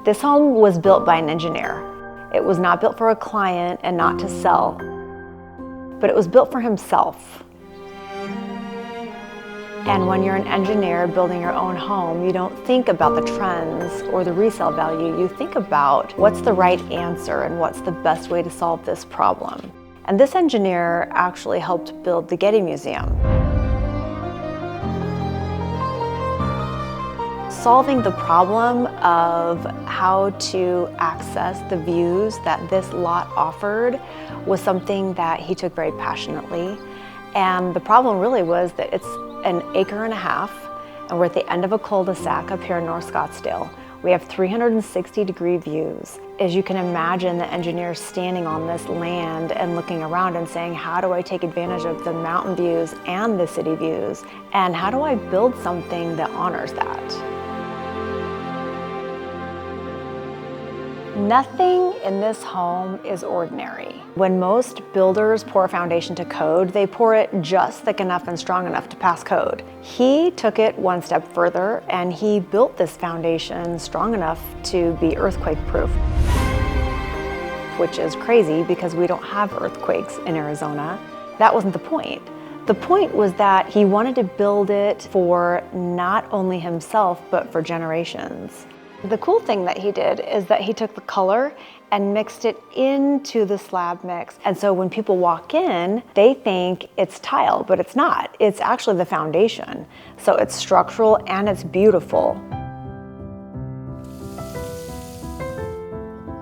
This home was built by an engineer. It was not built for a client and not to sell, but it was built for himself. And when you're an engineer building your own home, you don't think about the trends or the resale value. You think about what's the right answer and what's the best way to solve this problem. And this engineer actually helped build the Getty Museum. Solving the problem of how to access the views that this lot offered was something that he took very passionately. And the problem really was that it's an acre and a half, and we're at the end of a cul-de-sac up here in North Scottsdale. We have 360-degree views. As you can imagine, the engineers standing on this land and looking around and saying, how do I take advantage of the mountain views and the city views? And how do I build something that honors that? Nothing in this home is ordinary. When most builders pour a foundation to code, they pour it just thick enough and strong enough to pass code. He took it one step further and he built this foundation strong enough to be earthquake-proof, which is crazy because we don't have earthquakes in Arizona. That wasn't the point. The point was that he wanted to build it for not only himself, but for generations. The cool thing that he did is that he took the color and mixed it into the slab mix. And so when people walk in, they think it's tile, but it's not. It's actually the foundation. So it's structural and it's beautiful.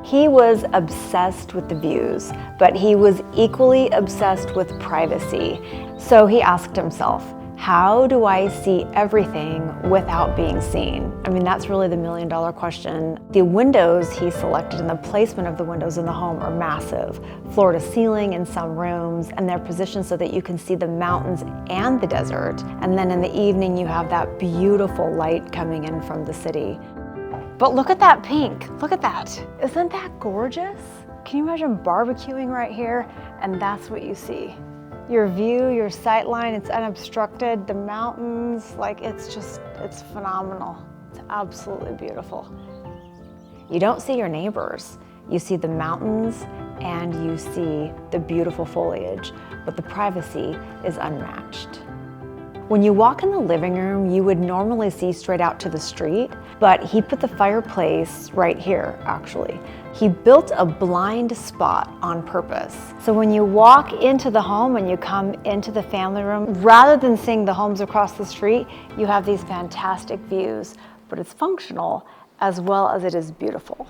He was obsessed with the views, but he was equally obsessed with privacy. So he asked himself, how do I see everything without being seen? I mean, that's really the million-dollar question. The windows he selected and the placement of the windows in the home are massive, floor to ceiling in some rooms, and they're positioned so that you can see the mountains and the desert. And then in the evening, you have that beautiful light coming in from the city. But look at that pink, look at that. Isn't that gorgeous? Can you imagine barbecuing right here? And that's what you see. Your view, your sight line, it's unobstructed, the mountains, like it's phenomenal. It's absolutely beautiful. You don't see your neighbors. You see the mountains and you see the beautiful foliage, but the privacy is unmatched. When you walk in the living room, you would normally see straight out to the street, but he put the fireplace right here, actually. He built a blind spot on purpose. So when you walk into the home and you come into the family room, rather than seeing the homes across the street, you have these fantastic views, but it's functional as well as it is beautiful.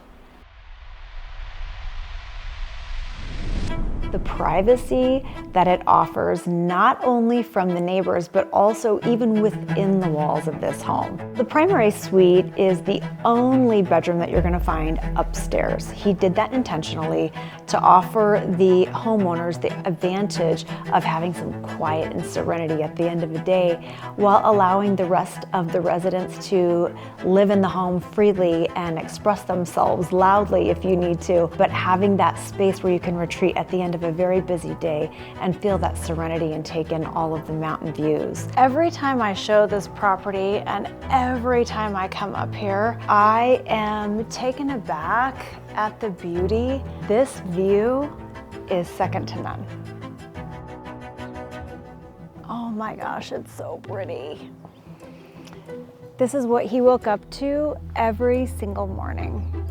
The privacy that it offers, not only from the neighbors, but also even within the walls of this home. The primary suite is the only bedroom that you're gonna find upstairs. He did that intentionally to offer the homeowners the advantage of having some quiet and serenity at the end of the day, while allowing the rest of the residents to live in the home freely and express themselves loudly if you need to, but having that space where you can retreat at the end of a very busy day and feel that serenity and take in all of the mountain views. Every time I show this property and every time I come up here, I am taken aback at the beauty. This view is second to none. Oh my gosh, it's so pretty. This is what he woke up to every single morning.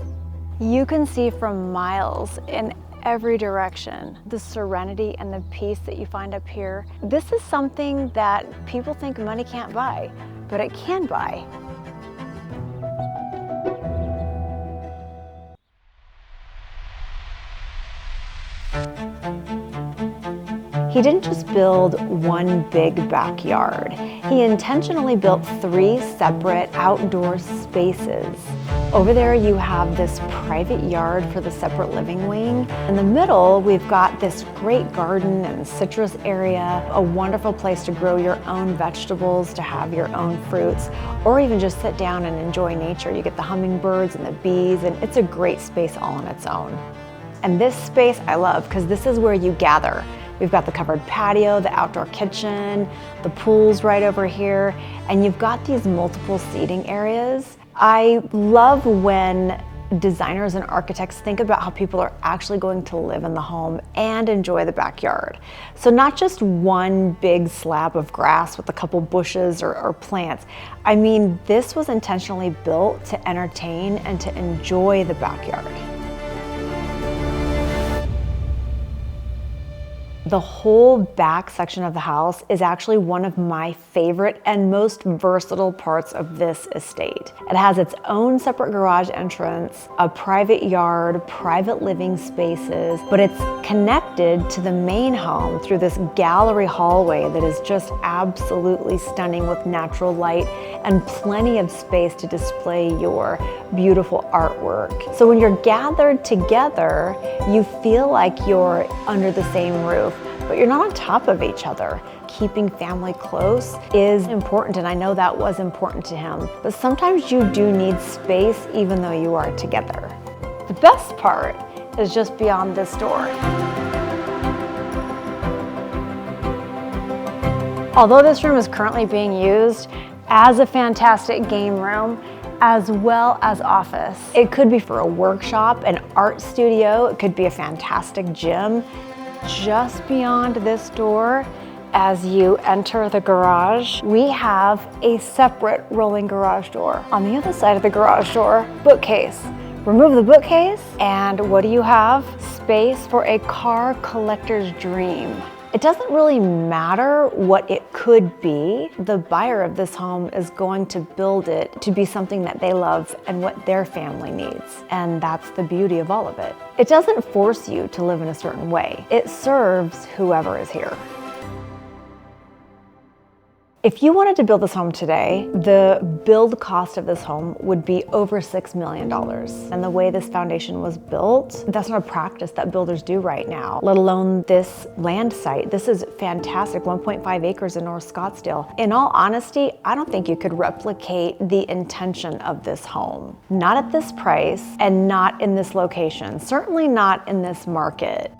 You can see from miles in every direction the serenity and the peace that you find up here. This is something that people think money can't buy, but it can buy. He didn't just build one big backyard. He intentionally built 3 separate outdoor spaces. Over there you have this private yard for the separate living wing. In the middle, we've got this great garden and citrus area, a wonderful place to grow your own vegetables, to have your own fruits, or even just sit down and enjoy nature. You get the hummingbirds and the bees, and it's a great space all on its own. And this space I love because this is where you gather. We've got the covered patio, the outdoor kitchen, the pool's right over here, and you've got these multiple seating areas. I love when designers and architects think about how people are actually going to live in the home and enjoy the backyard. So not just one big slab of grass with a couple bushes or plants. I mean, this was intentionally built to entertain and to enjoy the backyard. The whole back section of the house is actually one of my favorite and most versatile parts of this estate. It has its own separate garage entrance, a private yard, private living spaces, but it's connected to the main home through this gallery hallway that is just absolutely stunning with natural light and plenty of space to display your beautiful artwork. So when you're gathered together, you feel like you're under the same roof, but you're not on top of each other. Keeping family close is important, and I know that was important to him. But sometimes you do need space even though you are together. The best part is just beyond this door. Although this room is currently being used as a fantastic game room, as well as office. It could be for a workshop, an art studio, it could be a fantastic gym. Just beyond this door, as you enter the garage, we have a separate rolling garage door. On the other side of the garage door, bookcase. Remove the bookcase, and what do you have? Space for a car collector's dream. It doesn't really matter what it could be. The buyer of this home is going to build it to be something that they love and what their family needs. And that's the beauty of all of it. It doesn't force you to live in a certain way. It serves whoever is here. If you wanted to build this home today, the build cost of this home would be over $6 million. And the way this foundation was built, that's not a practice that builders do right now, let alone this land site. This is fantastic, 1.5 acres in North Scottsdale. In all honesty, I don't think you could replicate the intention of this home. Not at this price and not in this location, certainly not in this market.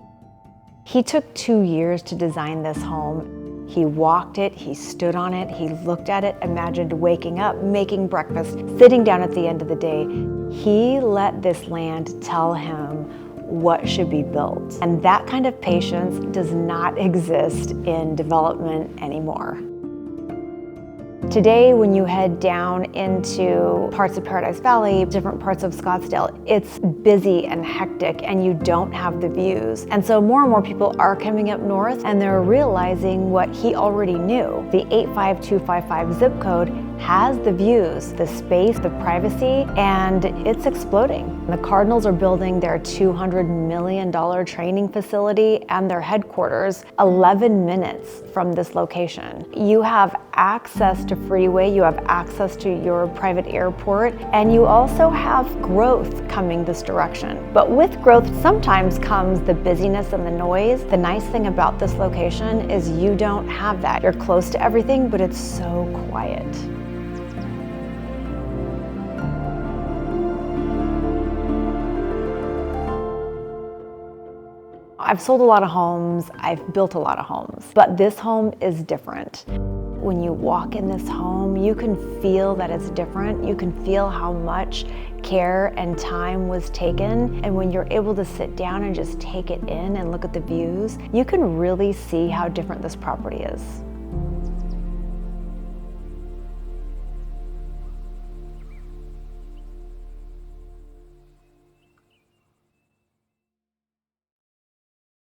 He took 2 years to design this home. He walked it, he stood on it, he looked at it, imagined waking up, making breakfast, sitting down at the end of the day. He let this land tell him what should be built. And that kind of patience does not exist in development anymore. Today, when you head down into parts of Paradise Valley, different parts of Scottsdale, it's busy and hectic and you don't have the views. And so more and more people are coming up north and they're realizing what he already knew. The 85255 zip code has the views, the space, the privacy, and it's exploding. The Cardinals are building their $200 million training facility and their headquarters 11 minutes from this location. You have access to freeway, you have access to your private airport, and you also have growth coming this direction. But with growth sometimes comes the busyness and the noise. The nice thing about this location is you don't have that. You're close to everything, but it's so quiet. I've sold a lot of homes, I've built a lot of homes, but this home is different. When you walk in this home, you can feel that it's different. You can feel how much care and time was taken. And when you're able to sit down and just take it in and look at the views, you can really see how different this property is.